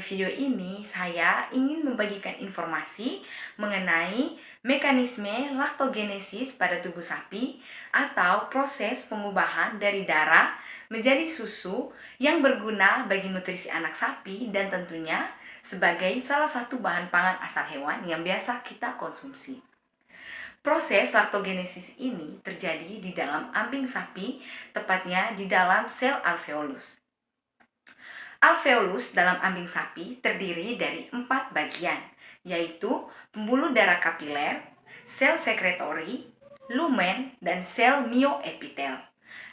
video ini, saya ingin membagikan informasi mengenai mekanisme laktogenesis pada tubuh sapi atau proses pengubahan dari darah menjadi susu yang berguna bagi nutrisi anak sapi dan tentunya sebagai salah satu bahan pangan asal hewan yang biasa kita konsumsi. Proses laktogenesis ini terjadi di dalam ambing sapi, tepatnya di dalam sel alveolus. Alveolus dalam ambing sapi terdiri dari 4 bagian, yaitu pembuluh darah kapiler, sel sekretori, lumen, dan sel mioepitel.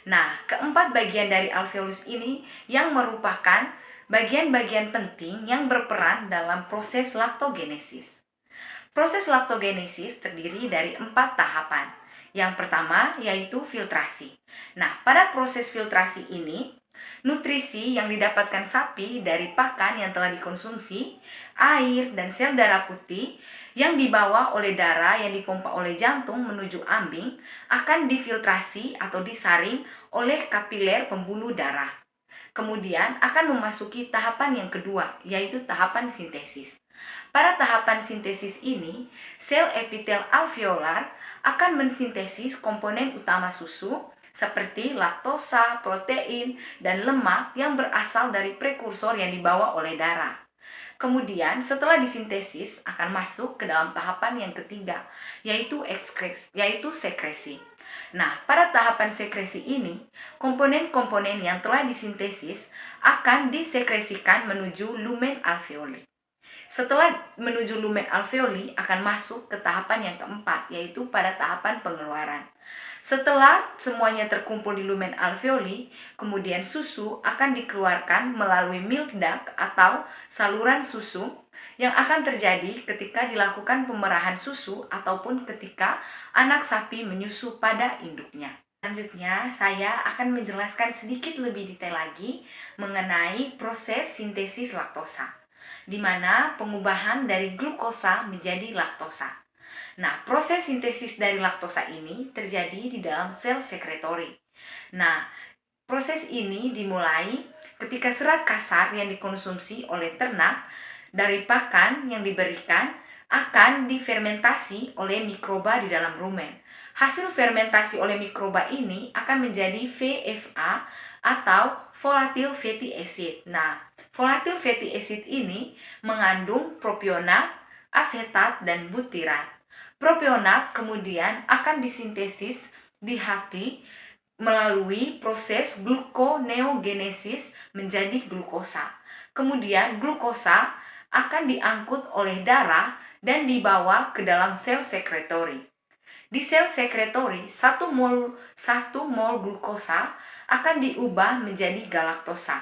Nah, keempat bagian dari alveolus ini yang merupakan bagian-bagian penting yang berperan dalam proses laktogenesis. Proses laktogenesis terdiri dari 4 tahapan. Yang pertama yaitu filtrasi. Nah, pada proses filtrasi ini, nutrisi yang didapatkan sapi dari pakan yang telah dikonsumsi, air, dan sel darah putih yang dibawa oleh darah yang dipompa oleh jantung menuju ambing akan difiltrasi atau disaring oleh kapiler pembuluh darah. Kemudian akan memasuki tahapan yang kedua, yaitu tahapan sintesis. Pada tahapan sintesis ini, sel epitel alveolar akan mensintesis komponen utama susu seperti laktosa, protein, dan lemak yang berasal dari prekursor yang dibawa oleh darah. Kemudian setelah disintesis akan masuk ke dalam tahapan yang ketiga, yaitu sekresi. Nah, pada tahapan sekresi ini, komponen-komponen yang telah disintesis akan disekresikan menuju lumen alveoli. Setelah menuju lumen alveoli akan masuk ke tahapan yang keempat, yaitu pada tahapan pengeluaran. Setelah semuanya terkumpul di lumen alveoli, kemudian susu akan dikeluarkan melalui milk duct atau saluran susu yang akan terjadi ketika dilakukan pemerahan susu ataupun ketika anak sapi menyusu pada induknya. Selanjutnya, saya akan menjelaskan sedikit lebih detail lagi mengenai proses sintesis laktosa, di mana pengubahan dari glukosa menjadi laktosa. Nah, proses sintesis dari laktosa ini terjadi di dalam sel sekretori. Nah, proses ini dimulai ketika serat kasar yang dikonsumsi oleh ternak dari pakan yang diberikan akan difermentasi oleh mikroba di dalam rumen. Hasil fermentasi oleh mikroba ini akan menjadi VFA atau volatile fatty acid. Nah, volatile fatty acid ini mengandung propionat, asetat, dan butirat. Propionat kemudian akan disintesis di hati melalui proses gluconeogenesis menjadi glukosa. Kemudian glukosa akan diangkut oleh darah dan dibawa ke dalam sel sekretori. Di sel sekretori, 1 mol glukosa akan diubah menjadi galaktosa.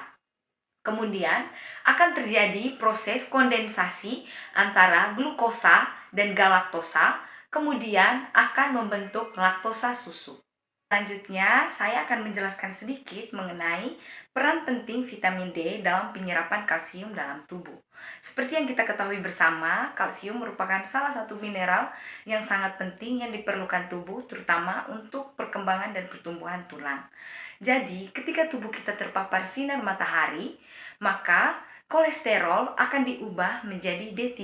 Kemudian akan terjadi proses kondensasi antara glukosa dan galaktosa, kemudian akan membentuk laktosa susu. Selanjutnya, saya akan menjelaskan sedikit mengenai peran penting vitamin D dalam penyerapan kalsium dalam tubuh. Seperti yang kita ketahui bersama, kalsium merupakan salah satu mineral yang sangat penting yang diperlukan tubuh, terutama untuk perkembangan dan pertumbuhan tulang. Jadi, ketika tubuh kita terpapar sinar matahari, maka kolesterol akan diubah menjadi D3.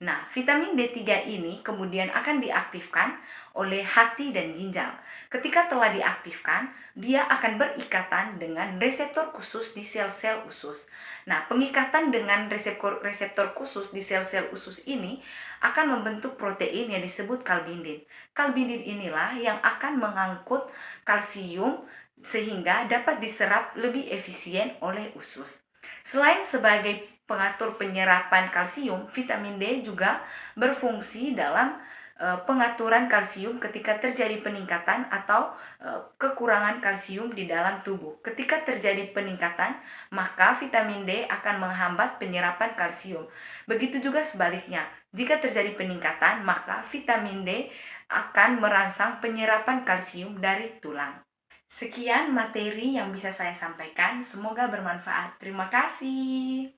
Nah, vitamin D3 ini kemudian akan diaktifkan oleh hati dan ginjal. Ketika telah diaktifkan, dia akan berikatan dengan reseptor khusus di sel-sel usus. Nah, pengikatan dengan reseptor khusus di sel-sel usus ini akan membentuk protein yang disebut kalbindin. Kalbindin inilah yang akan mengangkut kalsium sehingga dapat diserap lebih efisien oleh usus. Selain sebagai pengatur penyerapan kalsium, vitamin D juga berfungsi dalam pengaturan kalsium ketika terjadi peningkatan atau kekurangan kalsium di dalam tubuh. Ketika terjadi peningkatan, maka vitamin D akan menghambat penyerapan kalsium. Begitu juga sebaliknya, jika terjadi peningkatan, maka vitamin D akan merangsang penyerapan kalsium dari tulang. Sekian materi yang bisa saya sampaikan, semoga bermanfaat. Terima kasih.